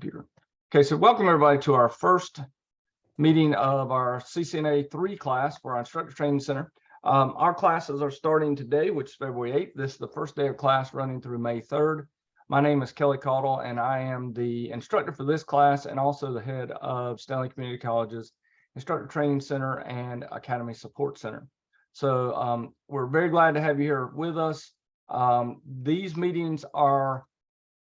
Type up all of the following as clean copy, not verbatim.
computer. Okay, so welcome everybody to our first meeting of our CCNA 3 class for our Instructor Training Center. Our classes are starting today, which is February 8th. This is the first day of class running through May 3rd. My name is Kelly Caudle, and I am the instructor for this class and also the head of Stanley Community College's Instructor Training Center and Academy Support Center. So we're very glad to have you here with us. These meetings are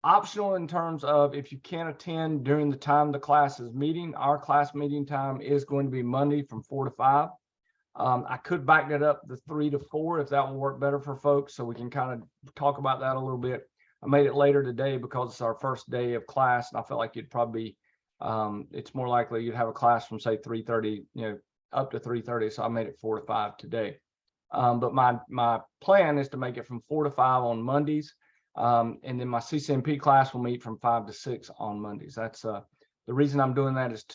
optional in terms of if you can't attend during the time the class is meeting. Our class meeting time is going to be Monday from 4 to 5. I could back that up to 3 to 4 if that will work better for folks, so we can kind of talk about that a little bit. I made it later today because it's our first day of class, and I felt like you'd probably it's more likely you'd have a class from say 3:30, up to 3:30. So I made it 4 to 5 today. But my plan is to make it from 4 to 5 on Mondays. And then my CCNP class will meet from 5 to 6 on Mondays. That's the reason I'm doing that is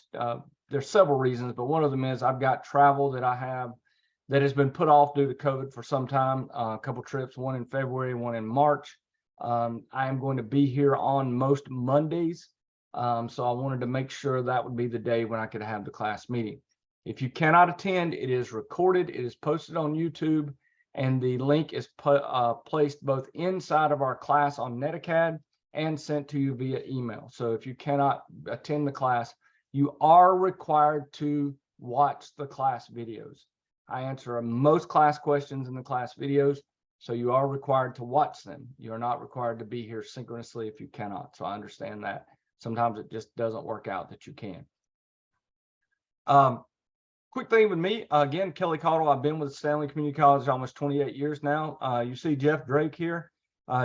there's several reasons, but one of them is I've got travel that I have that has been put off due to COVID for some time, a couple trips, one in February, one in March. I am going to be here on most Mondays. So I wanted to make sure that would be the day when I could have the class meeting. If you cannot attend, it is recorded, it is posted on YouTube, and the link is placed both inside of our class on NetAcad and sent to you via email. So if you cannot attend the class, you are required to watch the class videos. I answer most class questions in the class videos, so you are required to watch them. You are not required to be here synchronously if you cannot. So I understand that sometimes it just doesn't work out that you can. Quick thing with me, again, Kelly Caudle. I've been with Stanley Community College almost 28 years now. You see Jeff Drake here.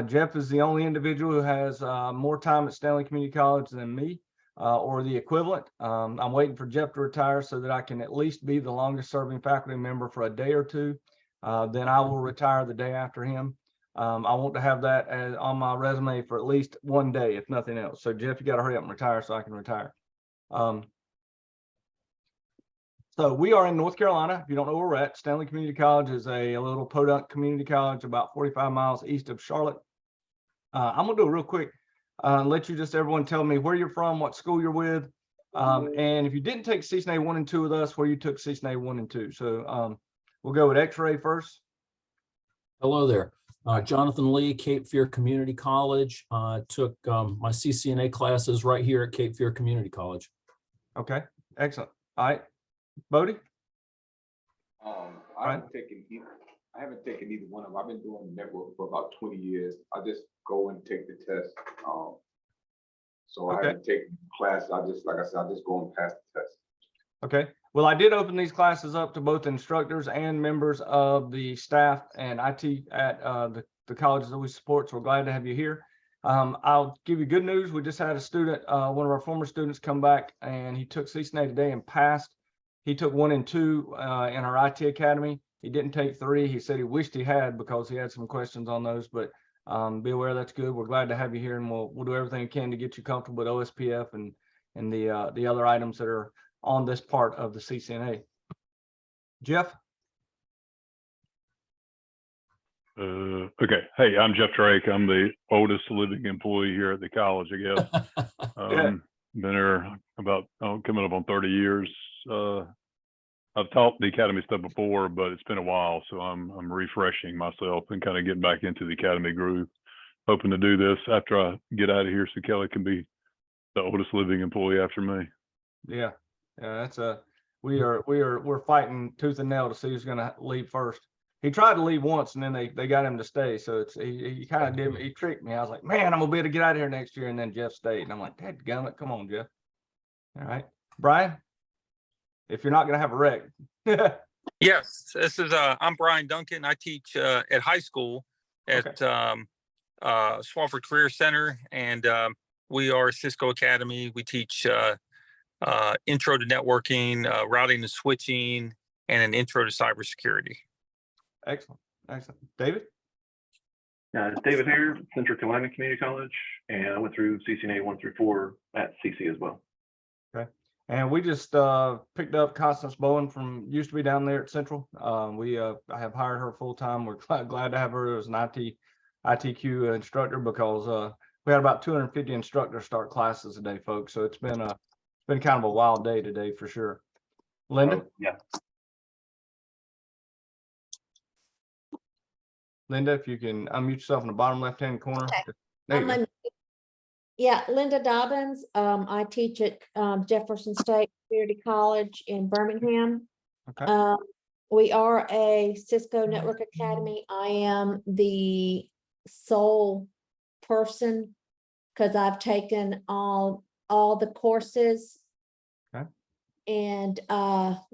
Jeff is the only individual who has more time at Stanley Community College than me, or the equivalent. I'm waiting for Jeff to retire so that I can at least be the longest serving faculty member for a day or two. Then I will retire the day after him. I want to have that on my resume for at least one day, if nothing else. So Jeff, you got to hurry up and retire so I can retire. So we are in North Carolina. If you don't know where we're at, Stanley Community College is a little podunk community college about 45 miles east of Charlotte. I'm gonna do it real quick. Let you just everyone tell me where you're from, what school you're with, and if you didn't take CCNA 1 and 2 with us, where you took CCNA 1 and 2. So we'll go with X-Ray first. Hello there. Jonathan Lee, Cape Fear Community College. Took my CCNA classes right here at Cape Fear Community College. Okay, excellent. All right. Bodie? I haven't taken either one of them. I've been doing the network for about 20 years. I just go and take the test. So I haven't taken classes. Like I said, I just go and pass the test. Okay. Well, I did open these classes up to both instructors and members of the staff and IT at the colleges that we support. So we're glad to have you here. I'll give you good news. We just had a student, one of our former students, come back, and he took CCNA today and passed. He took 1 and 2 in our IT Academy. He didn't take 3. He said he wished he had because he had some questions on those, but be aware that's good. We're glad to have you here, and we'll do everything we can to get you comfortable with OSPF and the other items that are on this part of the CCNA. Jeff? Okay. Hey, I'm Jeff Drake. I'm the oldest living employee here at the college, I guess. Yeah. Been here about coming up on 30 years. I've taught the academy stuff before, but it's been a while, so I'm refreshing myself and kind of getting back into the academy groove. Hoping to do this after I get out of here, so Kelly can be the oldest living employee after me. Yeah, that's we're fighting tooth and nail to see who's going to leave first. He tried to leave once, and then they got him to stay. So he kind of did. He tricked me. I was like, man, I'm gonna be able to get out of here next year, and then Jeff stayed, and I'm like, dadgummit, come on, Jeff. All right, Brian. If you're not going to have a wreck. Yes, this is I'm Brian Duncan. I teach at high school at Swafford Career Center, and we are Cisco Academy. We teach intro to networking, routing and switching, and an intro to cybersecurity. Excellent. David? David here, Central Carolina Community College, and I went through CCNA 1 through 4 at CC as well. Okay. And we just picked up Constance Bowen from used to be down there at Central. I have hired her full time. We're glad to have her as an ITQ instructor because we had about 250 instructors start classes today, folks. So it's been kind of a wild day today for sure. Linda? Yeah. Linda, if you can unmute yourself in the bottom left-hand corner. Okay. There you go. Yeah, Linda Dobbins. I teach at Jefferson State Community College in Birmingham. Okay. We are a Cisco Network Academy. I am the sole person because I've taken all the courses. Okay. And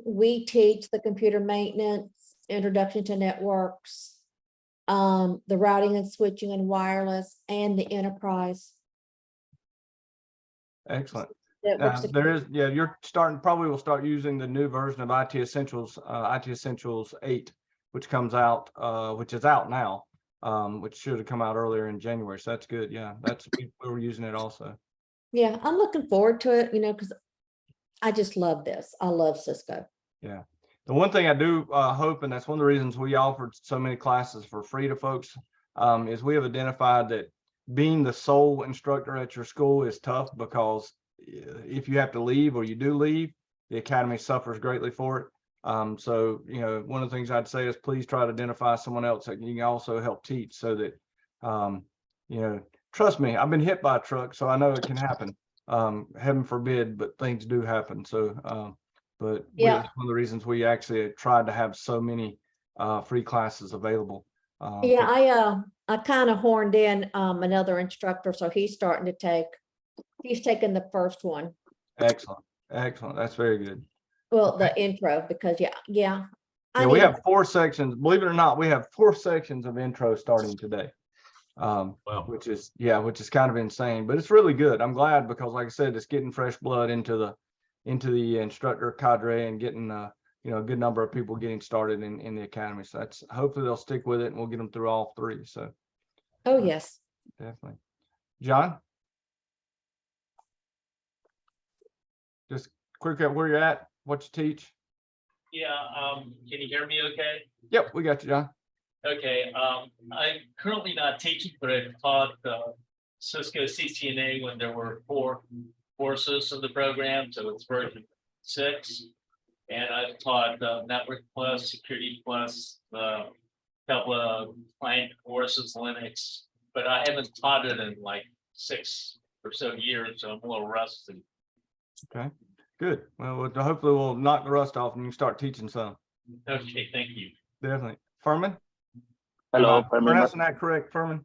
we teach the computer maintenance, introduction to networks, the routing and switching and wireless, and the enterprise. Excellent. Network You're probably will start using the new version of IT Essentials 8, which comes out, which is out now, which should have come out earlier in January. So that's good. Yeah, we were using it also. Yeah, I'm looking forward to it, because I just love this. I love Cisco. Yeah. The one thing I do hope, and that's one of the reasons we offered so many classes for free to folks, is we have identified that being the sole instructor at your school is tough, because if you have to leave or you do leave, the academy suffers greatly for it. So, one of the things I'd say is please try to identify someone else that you can also help teach, so that, trust me, I've been hit by a truck, so I know it can happen. Heaven forbid, but things do happen. So, that's one of the reasons we actually tried to have so many free classes available. Yeah, I kind of horned in another instructor, so he's taking the first one. Excellent. That's very good. Well, the intro, because yeah. We have 4 sections. Believe it or not, we have 4 sections of intro starting today. Wow. Which is kind of insane, but it's really good. I'm glad, because like I said, it's getting fresh blood into the instructor cadre and getting a good number of people getting started in the academy. So that's, hopefully they'll stick with it and we'll get them through all 3. So Yes. definitely. John, just quick at where you're at, what you teach. Yeah, can you hear me okay? Yep, we got you, John. Okay, I'm currently not teaching, but I've taught Cisco CCNA when there were 4 courses of the program, so it's version 6. And I've taught Network Plus, Security Plus, a couple of client courses, Linux, but I haven't taught it in like 6 or so years, so I'm a little rusty. Okay, good. Well, hopefully we'll knock the rust off and you can start teaching some. Okay, thank you. Definitely. Furman? Hello, Am I pronouncing that correct, Furman?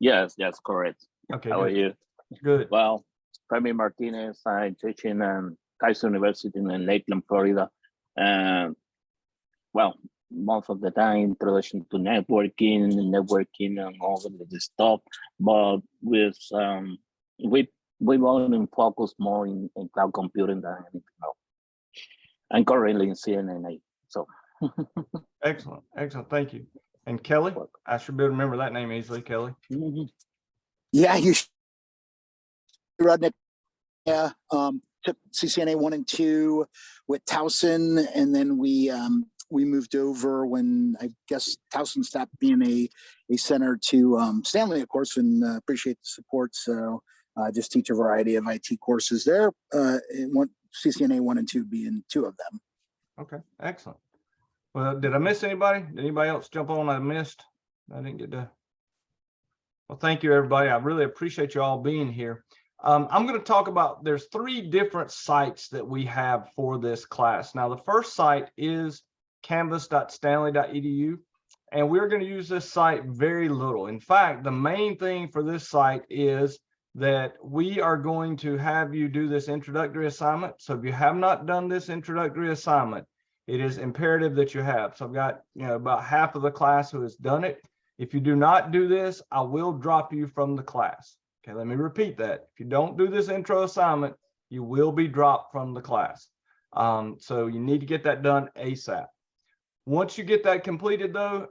Yes, correct. Okay. How are you? Good. Well, Fermin Martinez, I teach in Kaiser University in Lakeland, Florida. And well, most of the time, introduction to networking and all of this stuff. But with we only focus more in cloud computing than anything else. I'm currently in CNA, so. Excellent. Thank you. And Kelly, I should be able to remember that name easily, Kelly. Yeah, you should. Rudnick. Yeah, took CCNA 1 and 2 with Towson, and then we moved over when I guess Towson stopped being a center to Stanley, of course, and appreciate the support. So just teach a variety of IT courses there. CCNA 1 and 2 being 2 of them. Okay, excellent. Well, did I miss anybody? Did anybody else jump on I missed? I didn't get to. Well, thank you, everybody. I really appreciate you all being here. I'm going to talk about, there's 3 different sites that we have for this class. Now, the first site is canvas.stanley.edu, and we're going to use this site very little. In fact, the main thing for this site is that we are going to have you do this introductory assignment. So if you have not done this introductory assignment, it is imperative that you have. So I've got, about half of the class who has done it. If you do not do this, I will drop you from the class. Okay, let me repeat that. If you don't do this intro assignment, you will be dropped from the class. So you need to get that done ASAP. Once you get that completed though,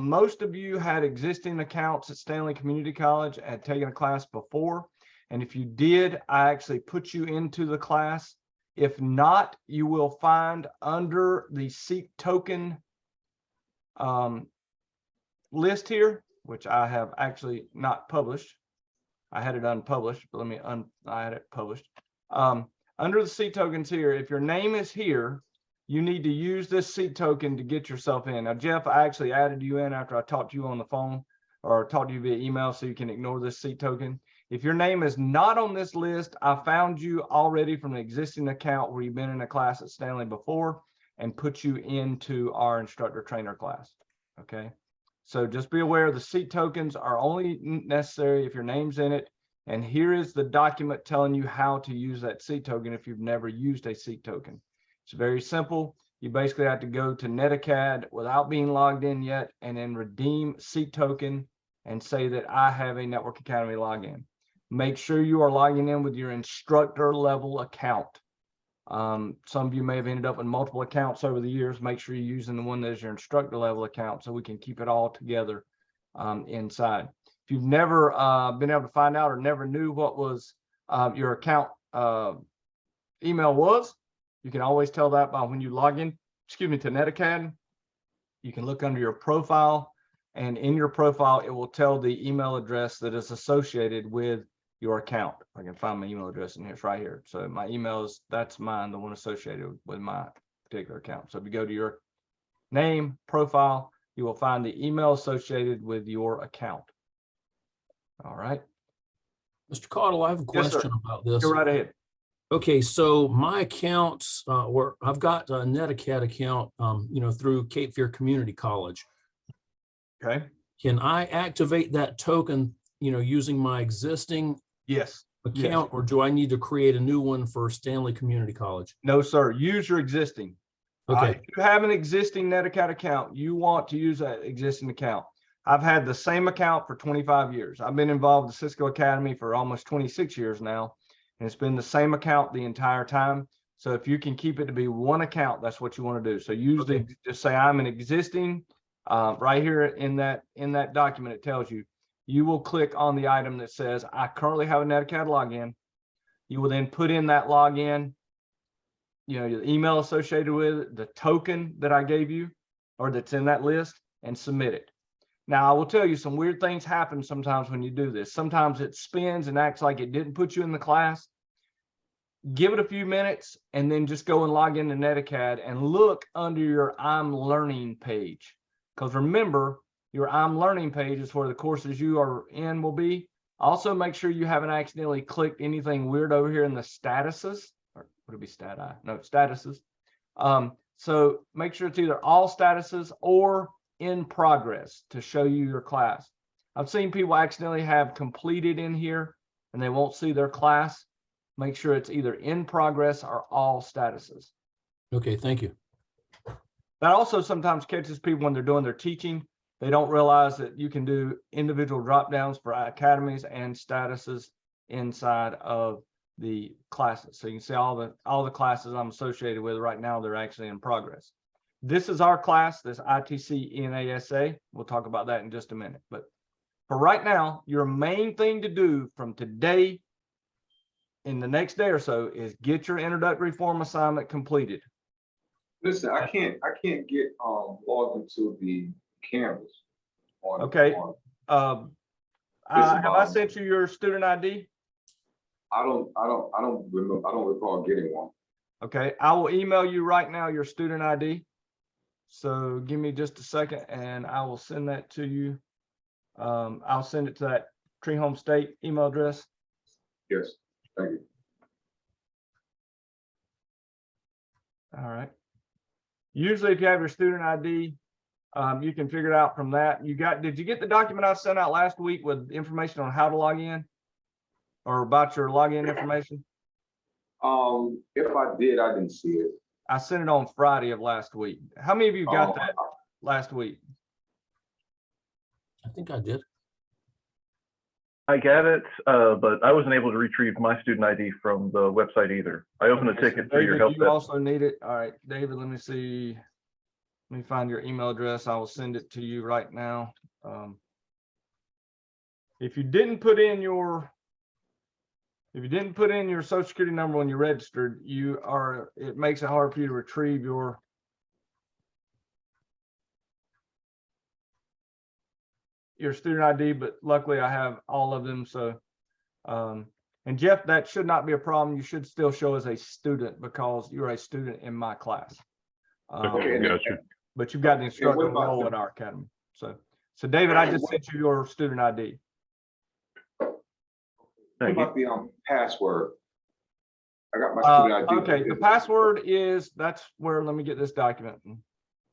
most of you had existing accounts at Stanley Community College and had taken a class before. And if you did, I actually put you into the class. If not, you will find under the Seek Token list here, which I have actually not published. I had it unpublished, but I had it published. Under the seat tokens here, if your name is here, you need to use this seat token to get yourself in. Now, Jeff, I actually added you in after I talked to you on the phone or talked to you via email, so you can ignore this seat token. If your name is not on this list, I found you already from an existing account where you've been in a class at Stanley before and put you into our instructor trainer class. Okay. So just be aware the seat tokens are only necessary if your name's in it. And here is the document telling you how to use that seat token if you've never used a seat token. It's very simple. You basically have to go to NetAcad without being logged in yet and then redeem seat token and say that I have a Network Academy login. Make sure you are logging in with your instructor level account. Some of you may have ended up with multiple accounts over the years. Make sure you're using the one that is your instructor level account so we can keep it all together inside. If you've never been able to find out or never knew what was your account email was, you can always tell that by when you log in, to NetAcad. You can look under your profile, and in your profile, it will tell the email address that is associated with your account. I can find my email address in here. It's right here. So my email is, that's mine, the one associated with my particular account. So if you go to your name profile, you will find the email associated with your account. All right. Mr. Caudle, I have a Yes, sir. question about this. Go right ahead. Okay, so my accounts, I've got a NetAcad account, through Cape Fear Community College. Okay. Can I activate that token, using my existing Yes. account, or do I need to create a new one for Stanley Community College? No, sir. Use your existing. Okay. If you have an existing NetAcad account, you want to use that existing account. I've had the same account for 25 years. I've been involved with Cisco Academy for almost 26 years now, and it's been the same account the entire time. So if you can keep it to be one account, that's what you want to do. So usually just say I'm an existing, right here in that document, it tells you, you will click on the item that says, I currently have a NetAcad login. You will then put in that login, your email associated with it, the token that I gave you, or that's in that list, and submit it. Now, I will tell you some weird things happen sometimes when you do this. Sometimes it spins and acts like it didn't put you in the class. Give it a few minutes and then just go and log into NetAcad and look under your I'm Learning page. Because remember, your I'm Learning page is where the courses you are in will be. Also, make sure you haven't accidentally clicked anything weird over here in the statuses. Or would it be stati? No, statuses. So make sure it's either all statuses or in progress to show you your class. I've seen people accidentally have completed in here and they won't see their class. Make sure it's either in progress or all statuses. Okay, thank you. That also sometimes catches people when they're doing their teaching. They don't realize that you can do individual drop downs for academies and statuses inside of the classes. So you can see all the classes I'm associated with right now, they're actually in progress. This is our class, this ITC ENSA. We'll talk about that in just a minute. But for right now, your main thing to do from today in the next day or so is get your introductory form assignment completed. Listen, I can't get logged into the Canvas. Okay. Have I sent you your student ID? I don't remember. I don't recall getting one. Okay, I will email you right now your student ID. So give me just a second and I will send that to you. I'll send it to that Tree Home State email address. Yes, thank you. All right. Usually if you have your student ID, you can figure it out from that. Did you get the document I sent out last week with information on how to log in or about your login information? If I did, I didn't see it. I sent it on Friday of last week. How many of you got that last week? I think I did. I got it, but I wasn't able to retrieve my student ID from the website either. I opened a ticket for your help You desk. also need it. All right, David, let me see. Let me find your email address. I will send it to you right now. If you didn't put in your social security number when you registered, it makes it hard for you to retrieve your student ID, but luckily I have all of them. So And Jeff, that should not be a problem. You should still show as a student because you're a student in my class. Okay, gotcha. But you've got the instructor about role the- at our academy. So David, I just sent you your student ID. What Thank you. about the password? I got my student ID. Okay, the password is, that's where, let me get this document and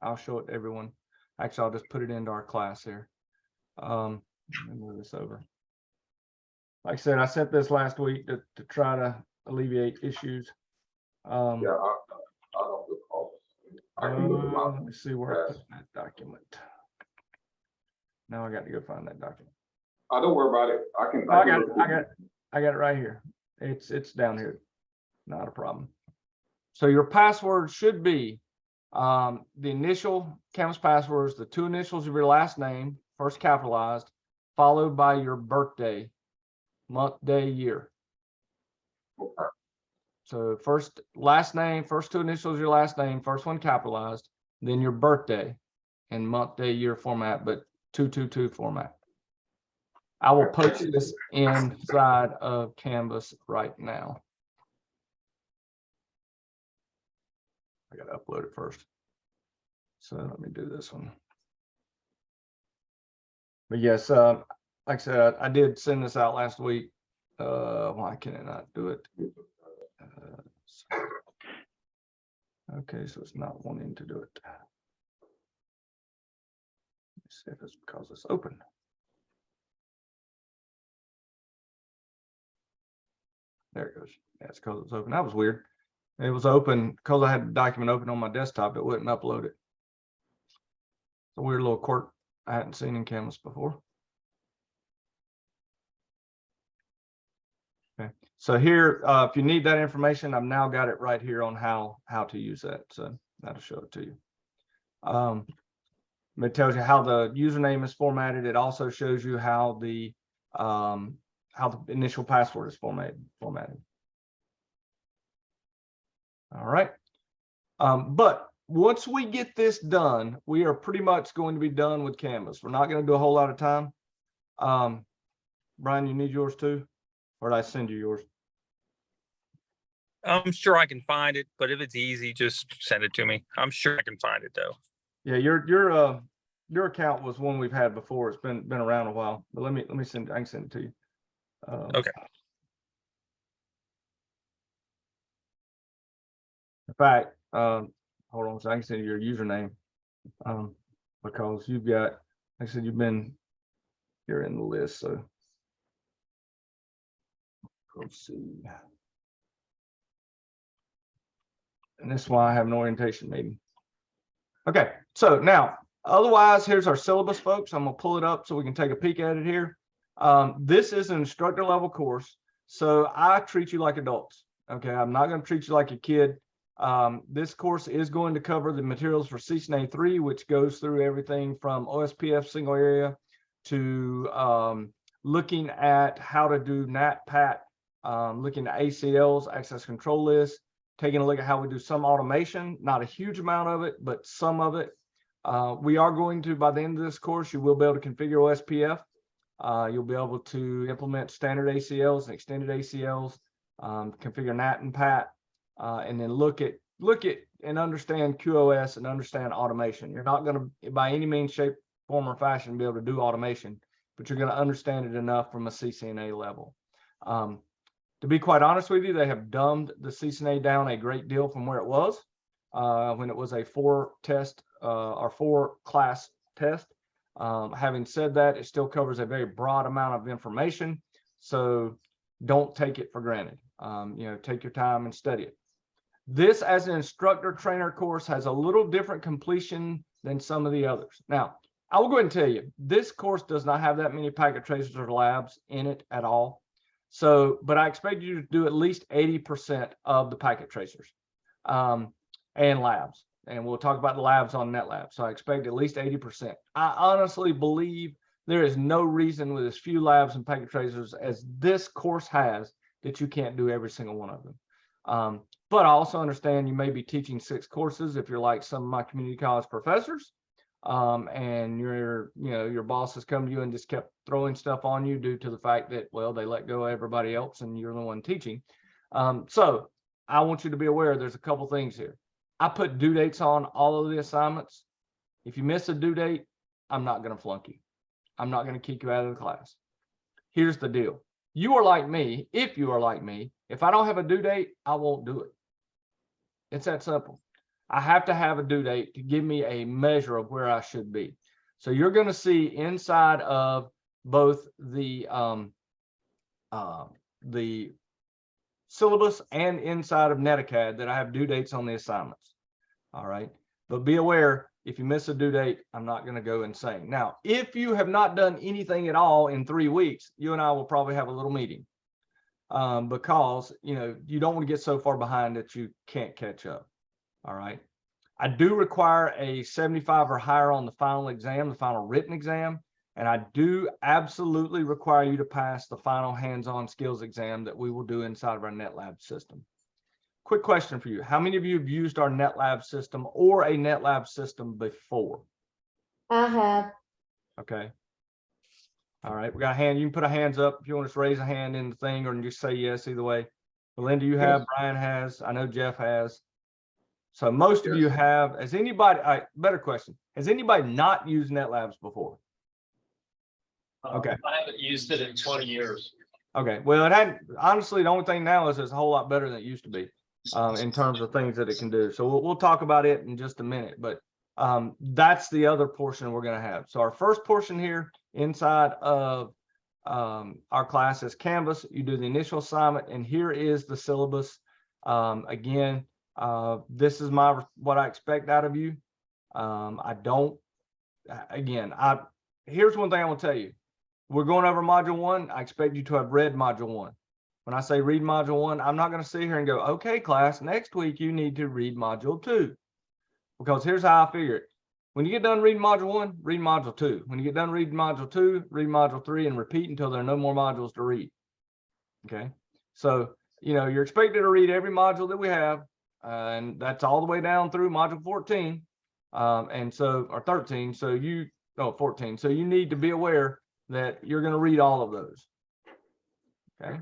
I'll show it to everyone. Actually, I'll just put it into our class here. Let me move this over. Like I said, I sent this last week to try to alleviate issues. Yeah, I don't recall. I can look them up. Let me see where I put that document. Now I got to go find that document. Don't worry about it. I can. I got it right here. It's down here. Not a problem. So your password should be the initial Canvas passwords, the 2 initials of your last name, first capitalized, followed by your birthday, month, day, year. Okay. So last name, first 2 initials of your last name, first one capitalized, then your birthday in month, day, year format, but 222 format. I will post this inside of Canvas right now. I got to upload it first. So let me do this one. But yes, like I said, I did send this out last week. Why can it not do it? Okay, so it's not wanting to do it. Let's see if it's because it's open. There it goes. Yeah, it's because it's open. That was weird. It was open because I had the document open on my desktop. It wouldn't upload it. It's a weird little quirk I hadn't seen in Canvas before. Okay, so here, if you need that information, I've now got it right here on how to use that. So that'll show it to you. It tells you how the username is formatted. It also shows you how the initial password is formatted. All right. But once we get this done, we are pretty much going to be done with Canvas. We're not going to do a whole lot of time. Brian, you need yours too? Or did I send you yours? I'm sure I can find it, but if it's easy, just send it to me. I'm sure I can find it though. Yeah, your account was one we've had before. It's been around a while. But let me send. I can send it to you. Okay. In fact, hold on, so I can send you your username because you've got, like I said, you're in the list. So let's see. And this is why I have an orientation meeting. Okay, so now, otherwise, here's our syllabus, folks. I'm gonna pull it up so we can take a peek at it here. This is an instructor level course, so I treat you like adults. Okay, I'm not gonna treat you like a kid. This course is going to cover the materials for CCNA 3, which goes through everything from OSPF single area to looking at how to do NAT, PAT, looking at ACLs, access control lists, taking a look at how we do some automation, not a huge amount of it, but some of it. We are going to, by the end of this course, you will be able to configure OSPF. You'll be able to implement standard ACLs and extended ACLs, configure NAT and PAT, and then look at and understand QoS and understand automation. You're not going to, by any means, shape, form, or fashion, be able to do automation, but you're going to understand it enough from a CCNA level. To be quite honest with you, they have dumbed the CCNA down a great deal from where it was when it was a 4-test or 4-class test. Having said that, it still covers a very broad amount of information, so don't take it for granted. Take your time and study it. This, as an instructor trainer course, has a little different completion than some of the others. Now, I will go ahead and tell you, this course does not have that many packet tracers or labs in it at all. So, but I expect you to do at least 80% of the packet tracers and labs. And we'll talk about the labs on NetLab. So I expect at least 80%. I honestly believe there is no reason with as few labs and packet tracers as this course has that you can't do every single one of them. But I also understand you may be teaching 6 courses if you're like some of my community college professors. and your boss has come to you and just kept throwing stuff on you due to the fact that, well, they let go of everybody else and you're the one teaching. So I want you to be aware there's a couple things here. I put due dates on all of the assignments. If you miss a due date, I'm not going to flunk you. I'm not going to kick you out of the class. Here's the deal. You are like me. If you are like me, if I don't have a due date, I won't do it. It's that simple. I have to have a due date to give me a measure of where I should be. So you're going to see inside of both the syllabus and inside of NetAcad that I have due dates on the assignments. All right. But be aware, if you miss a due date, I'm not going to go insane. Now, if you have not done anything at all in 3 weeks, you and I will probably have a little meeting because, you don't want to get so far behind that you can't catch up. All right. I do require a 75 or higher on the final exam, the final written exam. And I do absolutely require you to pass the final hands-on skills exam that we will do inside of our NetLab system. Quick question for you. How many of you have used our NetLab system or a NetLab system before? I have. Okay. All right. We got a hand. You can put a hands up if you want to raise a hand in the thing or just say yes either way. Belinda, you have. Brian has. I know Jeff has. So most of you have. Has anybody, better question. Has anybody not used NetLabs before? Okay. I haven't used it in 20 years. Okay. Well, it hadn't, honestly, the only thing now is it's a whole lot better than it used to be in terms of things that it can do. So we'll talk about it in just a minute, but that's the other portion we're going to have. So our first portion here inside of our class is Canvas. You do the initial assignment, and here is the syllabus. Again, this is what I expect out of you. Here's one thing I will tell you. We're going over module 1. I expect you to have read module 1. When I say read module 1, I'm not going to sit here and go, okay, class, next week you need to read module 2. Because here's how I figure it. When you get done reading module 1, read module 2. When you get done reading module 2, read module 3 and repeat until there are no more modules to read. Okay. So, you're expected to read every module that we have, and that's all the way down through module 14. Or 13. 14. So you need to be aware that you're going to read all of those. Okay.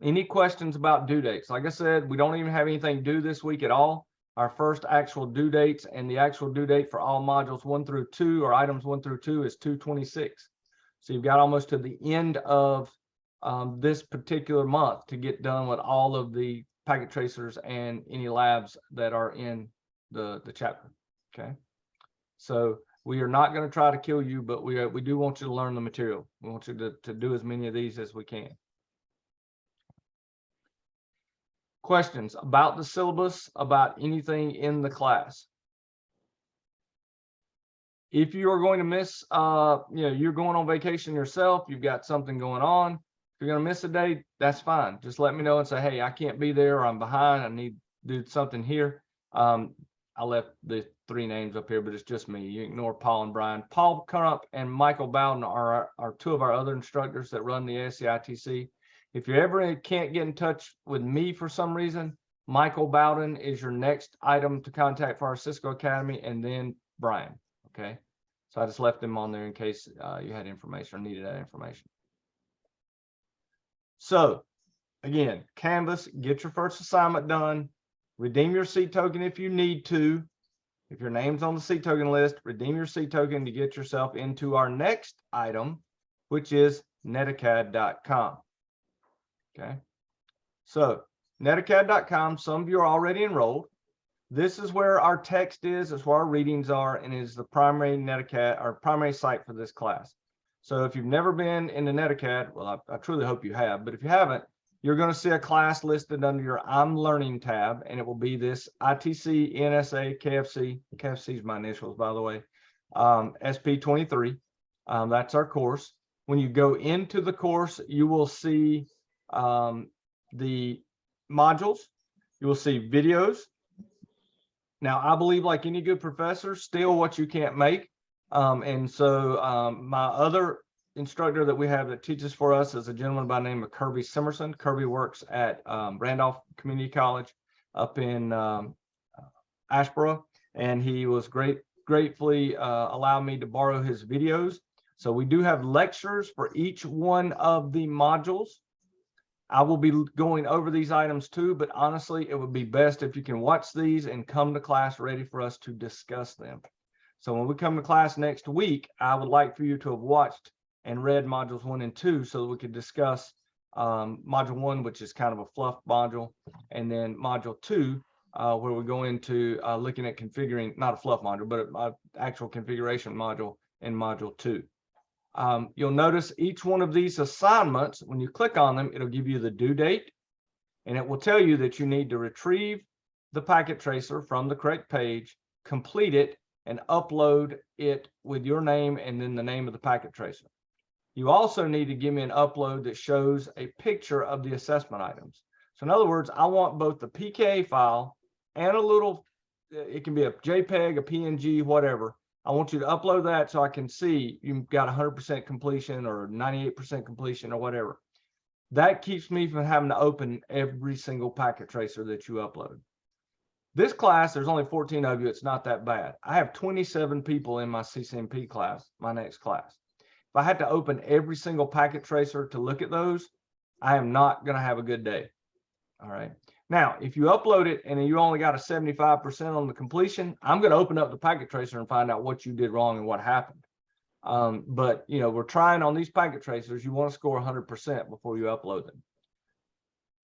Any questions about due dates? Like I said, we don't even have anything due this week at all. Our first actual due dates and the actual due date for all modules 1 through 2 or items 1 through 2 is 2/26. So you've got almost to the end of this particular month to get done with all of the packet tracers and any labs that are in the chapter. Okay. So we are not going to try to kill you, but we do want you to learn the material. We want you to do as many of these as we can. Questions about the syllabus, about anything in the class? If you are going to miss, you're going on vacation yourself, you've got something going on, if you're going to miss a day, that's fine. Just let me know and say, hey, I can't be there, or I'm behind, I need to do something here. I left the 3 names up here, but it's just me. You ignore Paul and Brian. Paul Crump and Michael Bowden are 2 of our other instructors that run the ITC. If you ever can't get in touch with me for some reason, Michael Bowden is your next item to contact for our Cisco Academy, and then Brian. Okay. So I just left them on there in case you had information or needed that information. So again, Canvas, get your first assignment done. Redeem your seat token if you need to. If your name's on the seat token list, redeem your seat token to get yourself into our next item, which is netacad.com. Okay. So netacad.com, some of you are already enrolled. This is where our text is, it's where our readings are, and is the primary NetAcad, our primary site for this class. So if you've never been in the NetAcad, well, I truly hope you have, but if you haven't, you're going to see a class listed under your I'm Learning tab, and it will be this ITC ENSA KFC. KFC is my initials, by the way. SP23. That's our course. When you go into the course, you will see the modules. You will see videos. Now, I believe, like any good professor, steal what you can't make. My other instructor that we have that teaches for us is a gentleman by the name of Kirby Simerson. Kirby works at Randolph Community College up in Ashboro. and he was gratefully allowed me to borrow his videos. So we do have lectures for each one of the modules. I will be going over these items too, but honestly, it would be best if you can watch these and come to class ready for us to discuss them. So when we come to class next week, I would like for you to have watched and read modules 1 and 2 so that we could discuss module 1, which is kind of a fluff module, and then module 2, where we go into looking at configuring, not a fluff module, but an actual configuration module in module 2. You'll notice each one of these assignments, when you click on them, it'll give you the due date, and it will tell you that you need to retrieve the packet tracer from the correct page, complete it, and upload it with your name and then the name of the packet tracer. You also need to give me an upload that shows a picture of the assessment items. So in other words, I want both the PKA file and a little, it can be a JPEG, a PNG, whatever. I want you to upload that so I can see you've got 100% completion or 98% completion or whatever. That keeps me from having to open every single packet tracer that you upload. This class, there's only 14 of you. It's not that bad. I have 27 people in my CCNP class, my next class. If I had to open every single packet tracer to look at those, I am not going to have a good day. All right. Now, if you upload it and you only got a 75% on the completion, I'm going to open up the packet tracer and find out what you did wrong and what happened. But, you know, we're trying on these packet tracers. You want to score 100% before you upload them.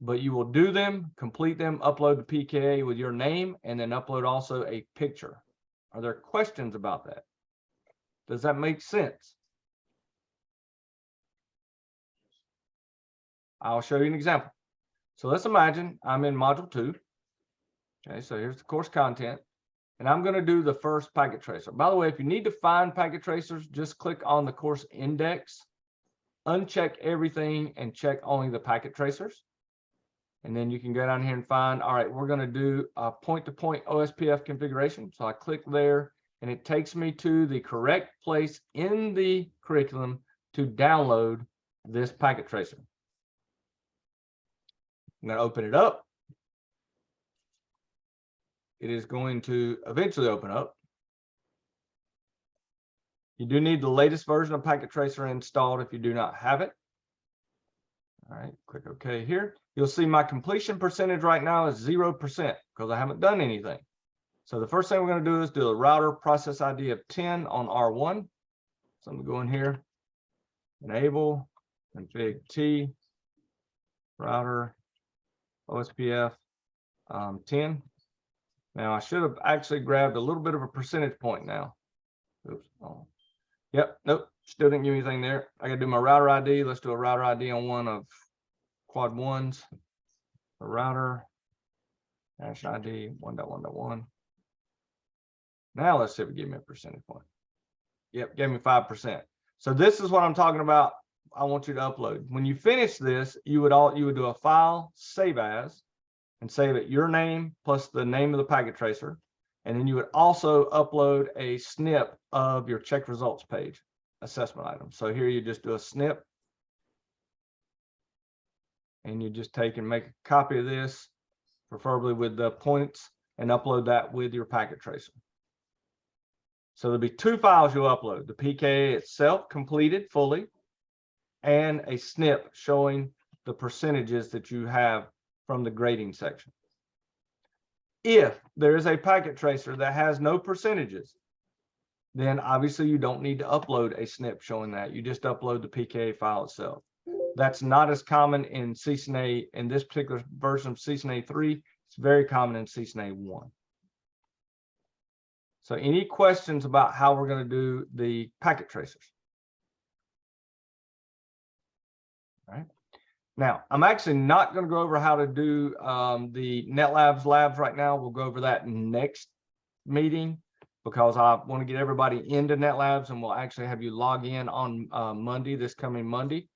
But you will do them, complete them, upload the PKA with your name, and then upload also a picture. Are there questions about that? Does that make sense? I'll show you an example. So let's imagine I'm in module 2. Okay, so here's the course content, and I'm going to do the first packet tracer. By the way, if you need to find packet tracers, just click on the course index, uncheck everything, and check only the packet tracers. And then you can go down here and find, all right, we're going to do a point-to-point OSPF configuration. So I click there, and it takes me to the correct place in the curriculum to download this packet tracer. I'm going to open it up. It is going to eventually open up. You do need the latest version of packet tracer installed if you do not have it. All right, click OK here. You'll see my completion percentage right now is 0% because I haven't done anything. So the first thing we're going to do is do a router process ID of 10 on R1. So I'm going to go in here, enable, config T, router, OSPF 10. Now I should have actually grabbed a little bit of a percentage point now. Oops. Oh. Yep. Nope. Still didn't give anything there. I got to do my router ID. Let's do a router ID on one of quad ones. A router hash ID 1.1.1. Now let's see if it gives me a percentage point. Yep, gave me 5%. So this is what I'm talking about. I want you to upload. When you finish this, you would do a file save as and save it your name plus the name of the packet tracer. And then you would also upload a snip of your check results page assessment item. So here you just do a snip and you just take and make a copy of this, preferably with the points, and upload that with your packet tracer. So there'll be 2 files you'll upload, the PKA itself completed fully and a snip showing the percentages that you have from the grading section. If there is a packet tracer that has no percentages, then obviously you don't need to upload a snip showing that. You just upload the PKA file itself. That's not as common in CCNA, in this particular version of CCNA 3. It's very common in CCNA 1. So any questions about how we're going to do the packet tracers? All right. Now, I'm actually not going to go over how to do the NetLabs labs right now. We'll go over that next meeting because I want to get everybody into NetLabs, and we'll actually have you log in on Monday, this coming Monday.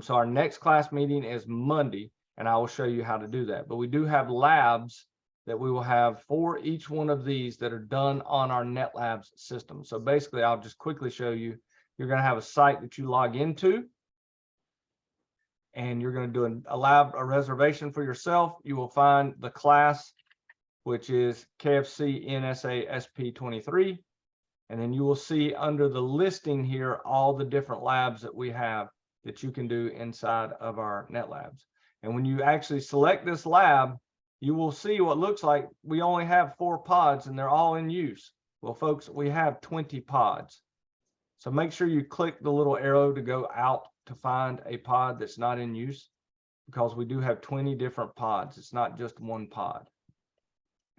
So our next class meeting is Monday, and I will show you how to do that. But we do have labs that we will have for each one of these that are done on our NetLabs system. So basically, I'll just quickly show you. You're going to have a site that you log into, and you're going to do a reservation for yourself. You will find the class which is KFC ENSA SP23. And then you will see under the listing here, all the different labs that we have that you can do inside of our net labs. And when you actually select this lab, you will see what looks like we only have 4 pods and they're all in use. Well, folks, we have 20 pods. So make sure you click the little arrow to go out to find a pod that's not in use, because we do have 20 different pods. It's not just one pod.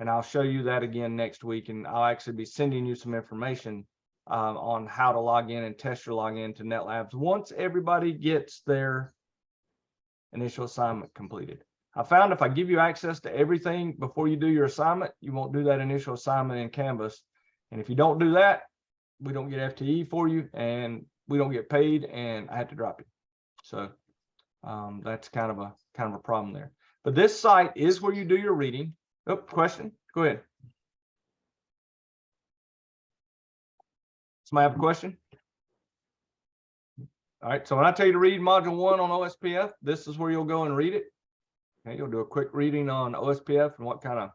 And I'll show you that again next week. And I'll actually be sending you some information on how to log in and test your login to NetLabs once everybody gets their initial assignment completed. I found if I give you access to everything before you do your assignment, you won't do that initial assignment in Canvas. And if you don't do that, we don't get FTE for you and we don't get paid, and I have to drop you. So that's kind of a problem there. But this site is where you do your reading. Oh, question? Go ahead. Somebody have a question? All right, so when I tell you to read module 1 on OSPF, this is where you'll go and read it. Okay, you'll do a quick reading on OSPF and what kind of,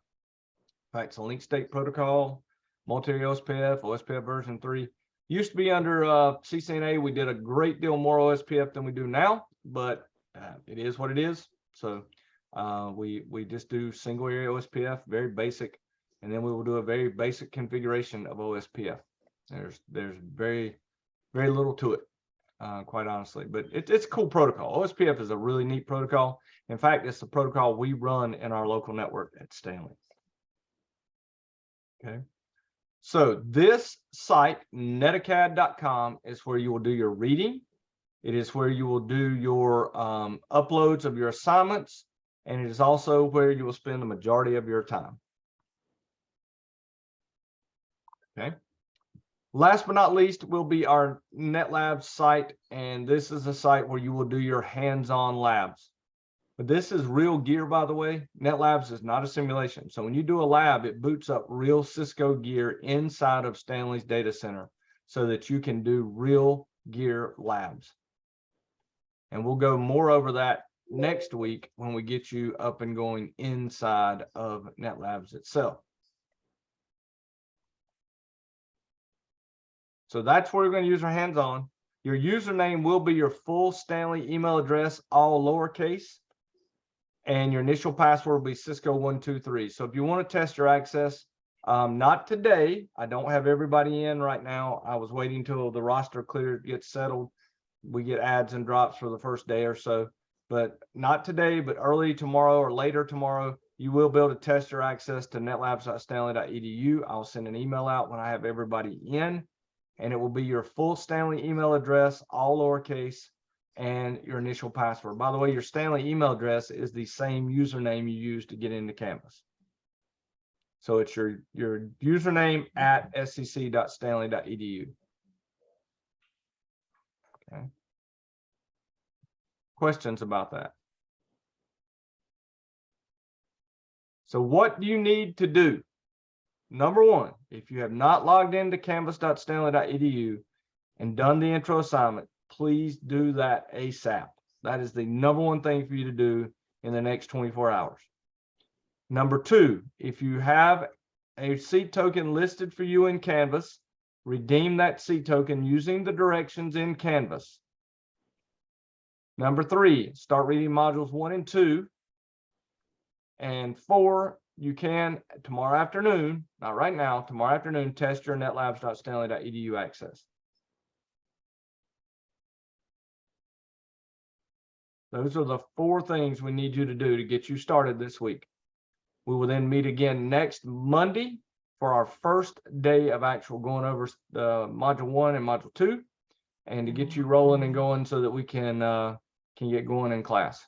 right, it's a link state protocol, multi-area OSPF, OSPF version 3. Used to be under CCNA, we did a great deal more OSPF than we do now, but it is what it is. So we just do single area OSPF, very basic, and then we will do a very basic configuration of OSPF. There's very little to it, quite honestly, but it's a cool protocol. OSPF is a really neat protocol. In fact, it's the protocol we run in our local network at Stanley. Okay. So this site, netacad.com, is where you will do your reading. It is where you will do your uploads of your assignments, and it is also where you will spend the majority of your time. Okay. Last but not least will be our NetLabs site, and this is a site where you will do your hands-on labs. But this is real gear, by the way. NetLabs is not a simulation. So when you do a lab, it boots up real Cisco gear inside of Stanley's data center so that you can do real gear labs. And we'll go more over that next week when we get you up and going inside of NetLabs itself. So that's where we're going to use our hands-on. Your username will be your full Stanley email address, all lowercase. And your initial password will be Cisco123. So if you want to test your access, not today. I don't have everybody in right now. I was waiting until the roster gets settled. We get adds and drops for the first day or so, but not today, but early tomorrow or later tomorrow, you will be able to test your access to netlabs.stanley.edu. I'll send an email out when I have everybody in, and it will be your full Stanley email address, all lowercase, and your initial password. By the way, your Stanley email address is the same username you use to get into Canvas. So it's your username at scc.stanley.edu. Okay. Questions about that? So what do you need to do? Number one, if you have not logged into canvas.stanley.edu and done the intro assignment, please do that ASAP. That is the number one thing for you to do in the next 24 hours. Number two, if you have a seat token listed for you in Canvas, redeem that seat token using the directions in Canvas. Number three, start reading modules 1 and 2. And 4, you can tomorrow afternoon, not right now, tomorrow afternoon, test your netlabs.stanley.edu access. Those are the 4 things we need you to do to get you started this week. We will then meet again next Monday for our first day of actual going over the module 1 and module 2, and to get you rolling and going so that we can get going in class.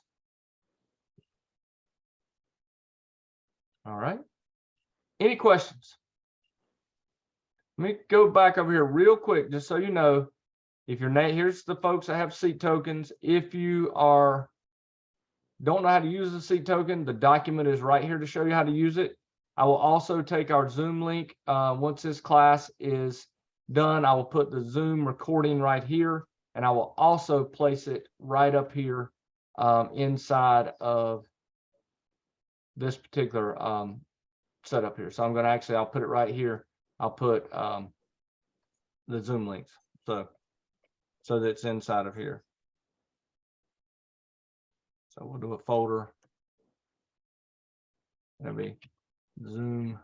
All right. Any questions? Let me go back over here real quick, just so you know. If you're not, here's the folks that have seat tokens. If you don't know how to use the seat token, the document is right here to show you how to use it. I will also take our Zoom link. Once this class is done, I will put the Zoom recording right here, and I will also place it right up here inside of this particular set up here. So I'm gonna actually, I'll put it right here. I'll put the Zoom links. So that's inside of here. So we'll do a folder. That'll be Zoom.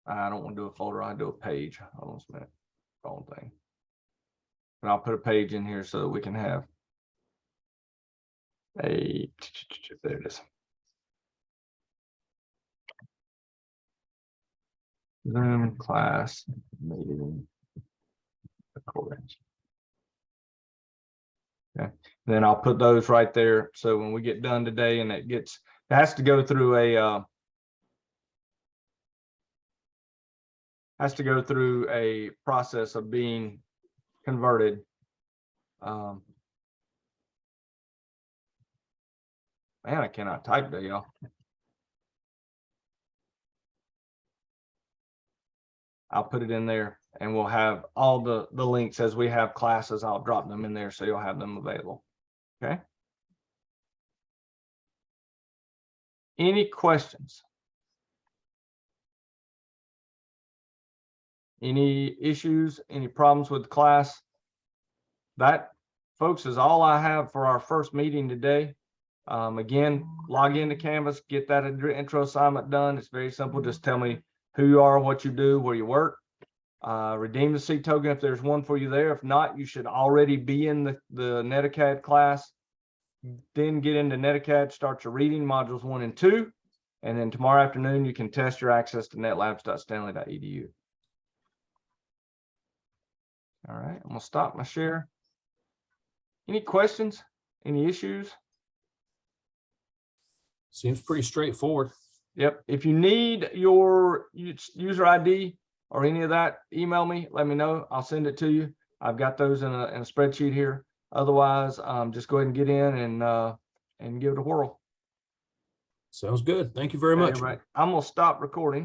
I don't want to do a folder. I do a page. Hold on a minute. Wrong thing. And I'll put a page in here so that we can have a, there it is. Zoom class meeting recording. Okay, then I'll put those right there. So when we get done today and it has to go through a process of being converted. Man, I cannot type that, y'all. I'll put it in there and we'll have all the links as we have classes. I'll drop them in there so you'll have them available. Okay. Any questions? Any issues, any problems with the class? That, folks, is all I have for our first meeting today. Again, log into Canvas, get that intro assignment done. It's very simple. Just tell me who you are, what you do, where you work. Redeem the seat token if there's one for you there. If not, you should already be in the NetAcad class. Then get into NetAcad, start your reading modules 1 and 2. And then tomorrow afternoon, you can test your access to netlabs.stanley.edu. All right, I'm gonna stop my share. Any questions? Any issues? Seems pretty straightforward. Yep. If you need your user ID or any of that, email me, let me know. I'll send it to you. I've got those in a spreadsheet here. Otherwise, just go ahead and get in and give it a whirl. Sounds good. Thank you very much. Right. I'm gonna stop recording.